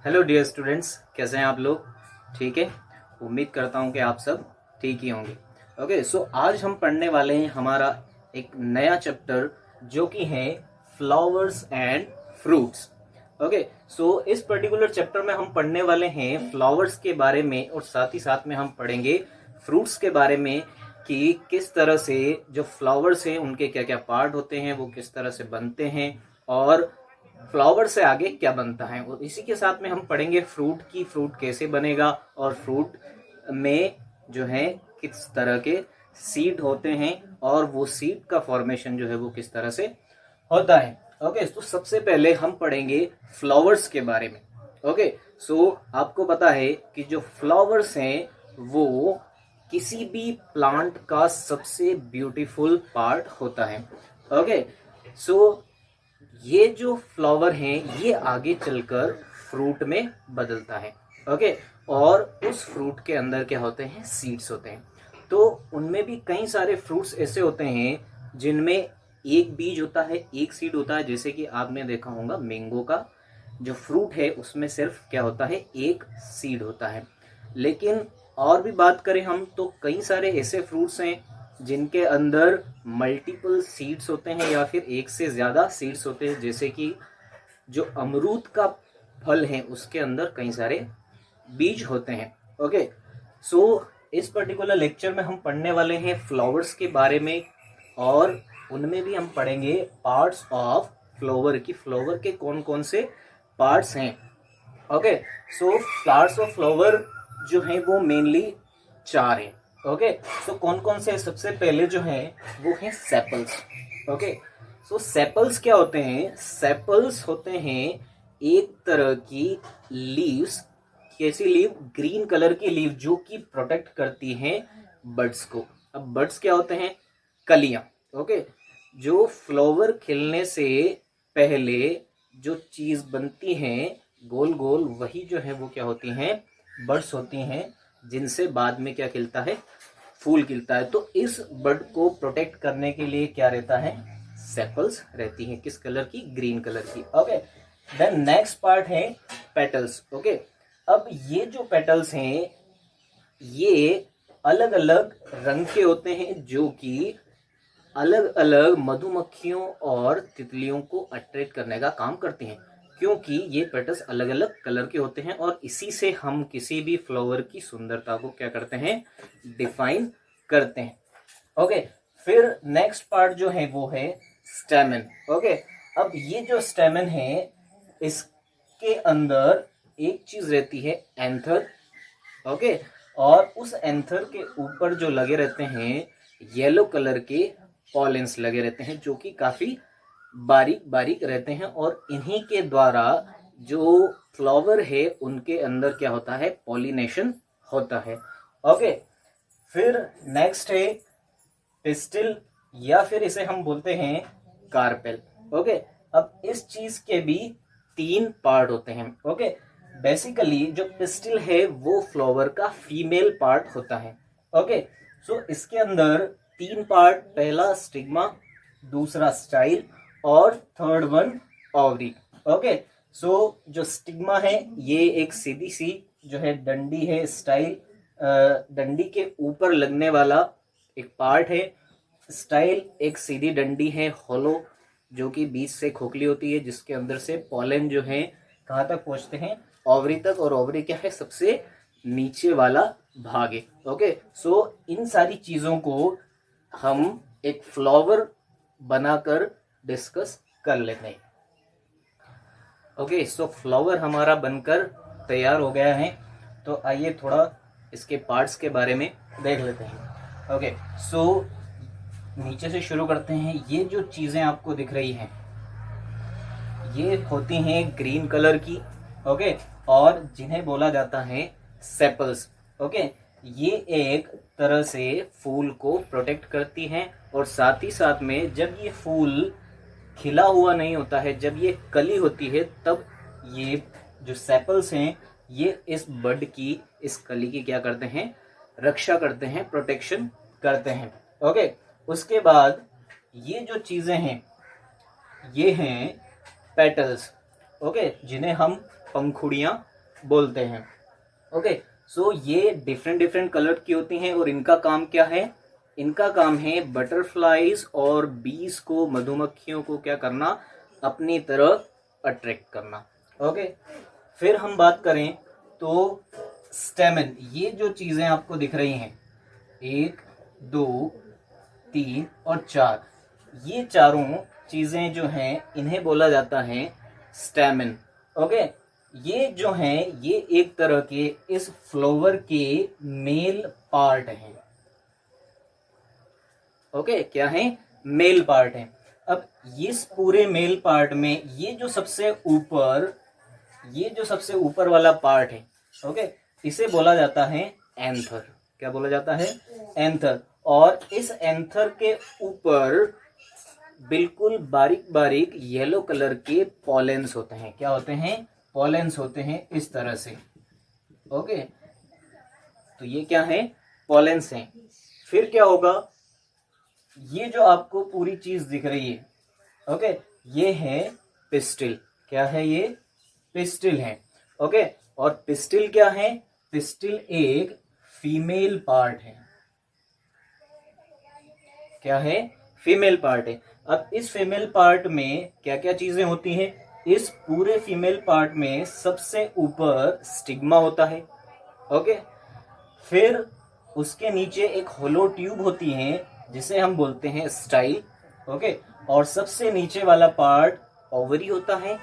Hello dear students, कैसे हैं आप लोग? ठीक है, उम्मीद करता हूं कि आप सब ठीक ही होंगे। ओके, सो आज हम पढ़ने वाले हैं हमारा एक नया चैप्टर जो कि है फ्लावर्स एंड फ्रूट्स। ओके, सो इस पर्टिकुलर चैप्टर में हम पढ़ने वाले हैं फ्लावर्स के बारे में और साथ ही साथ में हम पढ़ेंगे फ्रूट्स के बारे में कि किस तरह से जो फ्लावर्स हैं उनके क्या क्या पार्ट होते हैं, वो किस तरह से बनते हैं और फ्लावर से आगे क्या बनता है। और इसी के साथ में हम पढ़ेंगे फ्रूट की, फ्रूट कैसे बनेगा और फ्रूट में जो है किस तरह के सीड होते हैं और वो सीड का फॉर्मेशन जो है वो किस तरह से होता है। ओके, तो सबसे पहले हम पढ़ेंगे फ्लावर्स के बारे में। ओके, सो आपको पता है कि जो फ्लावर्स हैं वो किसी भी प्लांट का सबसे ब्यूटीफुल पार्ट होता है। ओके, सो ये जो फ्लावर हैं ये आगे चलकर फ्रूट में बदलता है। ओके, और उस फ्रूट के अंदर क्या होते हैं, सीड्स होते हैं। तो उनमें भी कई सारे फ्रूट्स ऐसे होते हैं जिनमें एक बीज होता है, एक सीड होता है। जैसे कि आपने देखा होगा मैंगो का जो फ्रूट है उसमें सिर्फ क्या होता है, एक सीड होता है। लेकिन और भी बात करें हम तो कई सारे ऐसे फ्रूट्स हैं जिनके अंदर मल्टीपल सीड्स होते हैं या फिर एक से ज्यादा सीड्स होते हैं। जैसे कि जो अमरूद का फल है उसके अंदर कई सारे बीज होते हैं। ओके, सो इस पर्टिकुलर लेक्चर में हम पढ़ने वाले हैं फ्लावर्स के बारे में और उनमें भी हम पढ़ेंगे पार्ट्स ऑफ फ्लावर की, फ्लावर के कौन कौन से पार्ट्स हैं। Okay, so parts of flower जो है वो मेनली चार हैं। ओके, सो कौन कौन से? सबसे पहले जो है वो है सेपल्स। ओके, सो सेपल्स क्या होते हैं? सेपल्स होते हैं एक तरह की लीव्स। कैसी लीव? ग्रीन कलर की लीव जो कि प्रोटेक्ट करती हैं बर्ड्स को। अब बर्ड्स क्या होते हैं? कलियां। ओके, जो फ्लावर खिलने से पहले जो चीज बनती हैं गोल गोल, वही जो है वो क्या होती हैं? बर्ड्स होती हैं, जिनसे बाद में क्या खिलता है? फूल खिलता है। तो इस बर्ड को प्रोटेक्ट करने के लिए क्या रहता है? सेपल्स रहती हैं। किस कलर की? ग्रीन कलर की। ओके, देन नेक्स्ट पार्ट है पेटल्स। ओके, अब ये जो पेटल्स हैं ये अलग अलग रंग के होते हैं जो कि अलग अलग मधुमक्खियों और तितलियों को अट्रैक्ट करने का काम करती हैं, क्योंकि ये पेटल्स अलग अलग कलर के होते हैं और इसी से हम किसी भी फ्लावर की सुंदरता को क्या करते हैं? डिफाइन करते हैं। ओके, फिर नेक्स्ट पार्ट जो है वो है स्टेमन। ओके, अब ये जो स्टेमन है इसके अंदर एक चीज रहती है, एंथर। ओके, और उस एंथर के ऊपर जो लगे रहते हैं येलो कलर के पॉलेंस लगे रहते हैं जो कि काफी बारीक बारीक रहते हैं और इन्हीं के द्वारा जो फ्लावर है उनके अंदर क्या होता है? पॉलिनेशन होता है। ओके, फिर नेक्स्ट है पिस्टिल या फिर इसे हम बोलते हैं कार्पेल। ओके, अब इस चीज के भी तीन पार्ट होते हैं। ओके, बेसिकली जो पिस्टिल है वो फ्लावर का फीमेल पार्ट होता है। ओके, सो इसके अंदर तीन पार्ट, पहला स्टिग्मा, दूसरा स्टाइल और थर्ड वन ओवरी। ओके, सो जो स्टिग्मा है ये एक सीधी सी जो है डंडी है, स्टाइल डंडी के ऊपर लगने वाला एक पार्ट है। स्टाइल एक सीधी डंडी है होलो जो कि बीच से खोखली होती है, जिसके अंदर से पॉलन जो है कहाँ तक पहुंचते हैं? ओवरी तक। और ओवरी क्या है? सबसे नीचे वाला भाग है। ओके, सो इन सारी चीजों को हम एक फ्लावर बनाकर डिस्कस कर लेते हैं। ओके, सो फ्लावर हमारा बनकर तैयार हो गया है, तो आइए थोड़ा इसके पार्ट्स के बारे में देख लेते हैं। ओके, सो नीचे से शुरू करते हैं। ये जो चीजें आपको दिख रही हैं ये होती हैं ग्रीन कलर की। ओके, और जिन्हें बोला जाता है सेपल्स। ओके, ये एक तरह से फूल को प्रोटेक्ट करती हैं और साथ ही साथ में जब ये फूल खिला हुआ नहीं होता है, जब ये कली होती है, तब ये जो सेपल्स हैं ये इस बड की, इस कली की क्या करते हैं? रक्षा करते हैं, प्रोटेक्शन करते हैं। ओके, उसके बाद ये जो चीजें हैं ये हैं पेटल्स। ओके, जिन्हें हम पंखुड़ियां बोलते हैं। ओके, सो ये डिफरेंट डिफरेंट कलर की होती हैं और इनका काम क्या है? इनका काम है बटरफ्लाईज और बीज को, मधुमक्खियों को क्या करना? अपनी तरफ अट्रैक्ट करना। ओके, फिर हम बात करें तो स्टेमन, ये जो चीजें आपको दिख रही हैं 1 2 3 और 4, ये चारों चीजें जो हैं इन्हें बोला जाता है स्टेमन। ओके, ये जो हैं ये एक तरह के इस फ्लावर के मेल पार्ट हैं। ओके, क्या है? मेल पार्ट है। अब इस पूरे मेल पार्ट में ये जो सबसे ऊपर वाला पार्ट है, ओके, इसे बोला जाता है एंथर। क्या बोला जाता है? एंथर। और इस एंथर के ऊपर बिल्कुल बारीक बारीक येलो कलर के पॉलेंस होते हैं। क्या होते हैं? पॉलेंस होते हैं इस तरह से। ओके, तो ये क्या है? पॉलेंस हैं। फिर क्या होगा? ये जो आपको पूरी चीज दिख रही है, ओके, ये है पिस्टिल। क्या है ये? पिस्टिल है। ओके, और पिस्टिल क्या है? पिस्टिल एक फीमेल पार्ट है। क्या है? फीमेल पार्ट है। अब इस फीमेल पार्ट में क्या क्या चीजें होती हैं? इस पूरे फीमेल पार्ट में सबसे ऊपर स्टिग्मा होता है। ओके, फिर उसके नीचे एक होलो ट्यूब होती है जिसे हम बोलते हैं स्टाइल। ओके, और सबसे नीचे वाला पार्ट ओवरी होता है।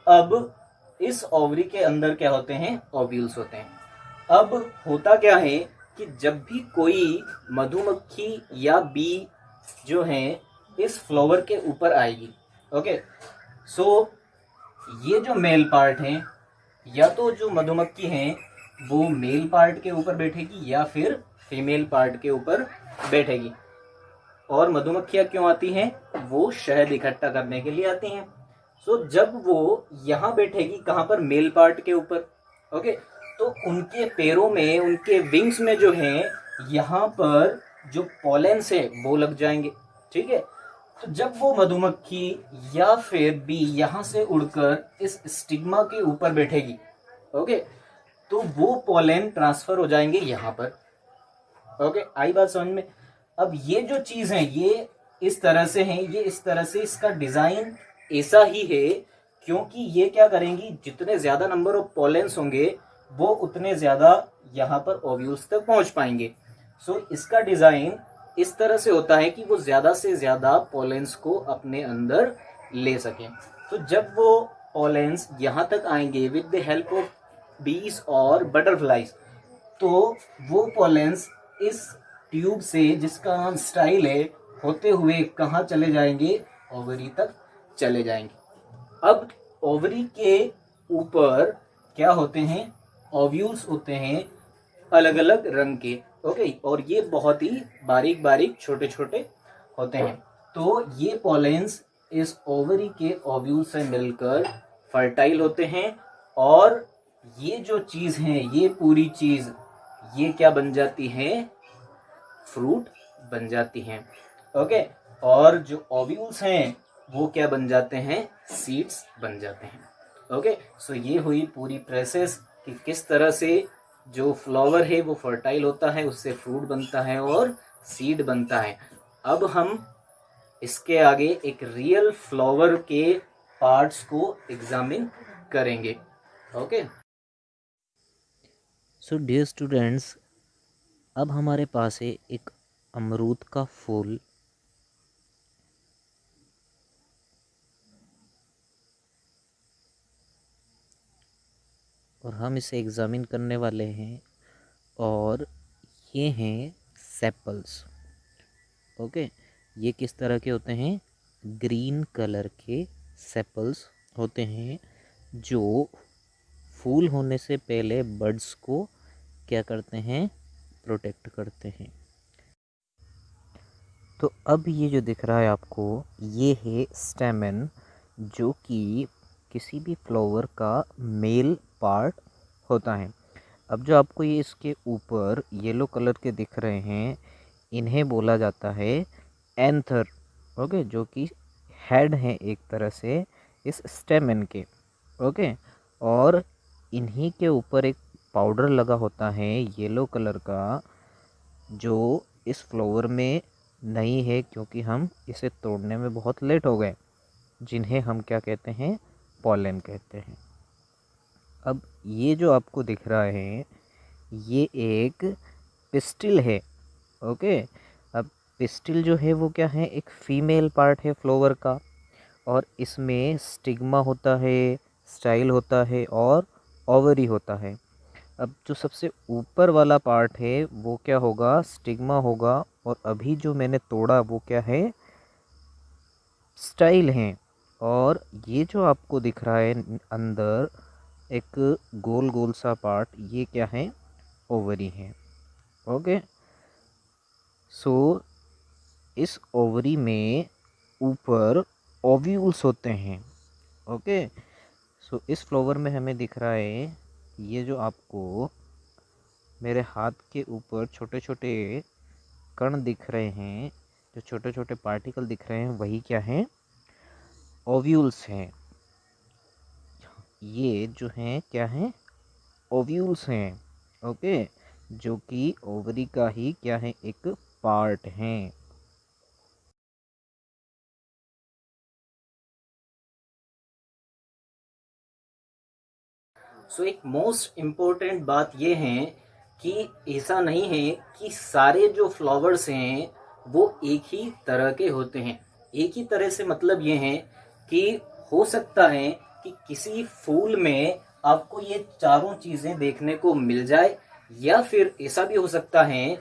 अब इस ओवरी के अंदर क्या होते हैं? ओव्यूल्स होते हैं। अब होता क्या है कि जब भी कोई मधुमक्खी या बी जो है इस फ्लावर के ऊपर आएगी, ओके, सो ये जो मेल पार्ट है, या तो जो मधुमक्खी है वो मेल पार्ट के ऊपर बैठेगी या फिर फीमेल पार्ट के ऊपर बैठेगी। और मधुमक्खियां क्यों आती हैं? वो शहद इकट्ठा करने के लिए आती हैं। सो जब वो यहाँ बैठेगी, कहाँ पर? मेल पार्ट के ऊपर। ओके, तो उनके पैरों में, उनके विंग्स में जो है यहाँ पर जो पॉलेंस है वो लग जाएंगे। ठीक है, तो जब वो मधुमक्खी या फिर बी यहाँ से उड़कर इस स्टिग्मा के ऊपर बैठेगी, ओके, तो वो पॉलेन ट्रांसफर हो जाएंगे यहाँ पर। ओके, आई बात समझ में? अब ये जो चीज है ये इस तरह से है, ये इस तरह से, इसका डिजाइन ऐसा ही है क्योंकि ये क्या करेंगी? जितने ज्यादा नंबर ऑफ पॉलेंस होंगे वो उतने ज्यादा यहाँ पर ओव्यूल्स तक पहुंच पाएंगे। सो इसका डिजाइन इस तरह से होता है कि वो ज्यादा से ज्यादा पॉलेंस को अपने अंदर ले सकें। तो जब वो पॉलेंस यहाँ तक आएंगे विद द हेल्प ऑफ बीज और बटरफ्लाईज, तो वो पॉलेंस इस ट्यूब से, जिसका नाम स्टाइल है, होते हुए कहाँ चले जाएंगे? ओवरी तक चले जाएंगे। अब ओवरी के ऊपर क्या होते हैं? ओव्यूल्स होते हैं अलग अलग रंग के। ओके, और ये बहुत ही बारीक बारीक छोटे छोटे होते हैं। तो ये पॉलेंस इस ओवरी के ओव्यूल से मिलकर फर्टाइल होते हैं और ये जो चीज है, ये पूरी चीज, ये क्या बन जाती है? फ्रूट बन जाती हैं। ओके, और जो ओव्यूल्स हैं वो क्या बन जाते हैं? सीड्स बन जाते हैं। ओके, सो ये हुई पूरी प्रोसेस कि किस तरह से जो फ्लावर है वो फर्टाइल होता है, उससे फ्रूट बनता है और सीड बनता है। अब हम इसके आगे एक रियल फ्लावर के पार्ट्स को एग्जामिन करेंगे। ओके, सो डियर स्टूडेंट्स, अब हमारे पास है एक अमरूद का फूल। और हम इसे एग्जामिन करने वाले हैं और ये हैं सेपल्स। ओके, ये किस तरह के होते हैं? ग्रीन कलर के सेपल्स होते हैं जो फूल होने से पहले बर्ड्स को क्या करते हैं? प्रोटेक्ट करते हैं। तो अब ये जो दिख रहा है आपको, ये है स्टेमन, जो कि किसी भी फ्लावर का मेल पार्ट होता है। अब जो आपको ये इसके ऊपर येलो कलर के दिख रहे हैं, इन्हें बोला जाता है एंथर। ओके, जो कि हेड है एक तरह से इस स्टेमन के। ओके, और इन्हीं के ऊपर एक पाउडर लगा होता है येलो कलर का, जो इस फ्लावर में नहीं है क्योंकि हम इसे तोड़ने में बहुत लेट हो गए, जिन्हें हम क्या कहते हैं, पॉलन कहते हैं। अब ये जो आपको दिख रहा है ये एक पिस्टिल है। ओके, अब पिस्टिल जो है वो क्या है, एक फीमेल पार्ट है फ्लावर का, और इसमें स्टिग्मा होता है, स्टाइल होता है और ओवरी होता है। अब जो सबसे ऊपर वाला पार्ट है वो क्या होगा, स्टिग्मा होगा, और अभी जो मैंने तोड़ा वो क्या है, स्टाइल है। और ये जो आपको दिख रहा है अंदर एक गोल गोल सा पार्ट, ये क्या है, ओवरी है। ओके, सो इस ओवरी में ऊपर ओव्यूल्स होते हैं। ओके, सो इस फ्लावर में हमें दिख रहा है, ये जो आपको मेरे हाथ के ऊपर छोटे छोटे कण दिख रहे हैं, जो छोटे छोटे पार्टिकल दिख रहे हैं, वही क्या हैं, ओव्यूल्स हैं। ये जो हैं क्या हैं, ओव्यूल्स हैं। ओके, जो कि ओवरी का ही क्या है, एक पार्ट हैं। सो एक मोस्ट इम्पोर्टेंट बात ये है कि ऐसा नहीं है कि सारे जो फ्लावर्स हैं वो एक ही तरह के होते हैं। एक ही तरह से मतलब ये है कि हो सकता है कि किसी फूल में आपको ये चारों चीजें देखने को मिल जाए, या फिर ऐसा भी हो सकता है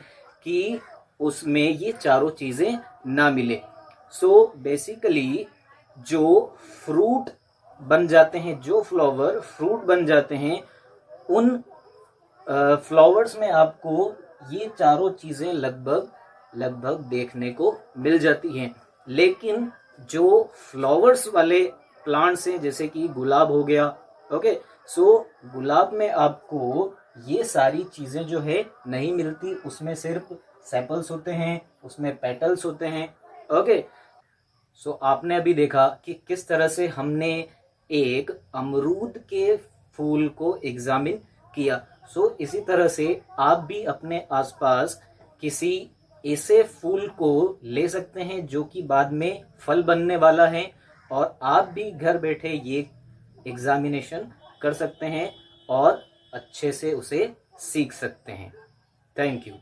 कि उसमें ये चारों चीजें ना मिले। सो बेसिकली जो फ्रूट बन जाते हैं, जो फ्लावर फ्रूट बन जाते हैं, उन फ्लावर्स में आपको ये चारों चीजें लगभग लगभग देखने को मिल जाती हैं। लेकिन जो फ्लावर्स वाले प्लांट्स हैं, जैसे कि गुलाब हो गया, ओके, सो गुलाब में आपको ये सारी चीजें जो है नहीं मिलती। उसमें सिर्फ सेपल्स होते हैं, उसमें पेटल्स होते हैं। ओके, सो आपने अभी देखा कि किस तरह से हमने एक अमरूद के फूल को एग्जामिन किया। सो इसी तरह से आप भी अपने आसपास किसी ऐसे फूल को ले सकते हैं जो कि बाद में फल बनने वाला है, और आप भी घर बैठे ये एग्जामिनेशन कर सकते हैं और अच्छे से उसे सीख सकते हैं। Thank you.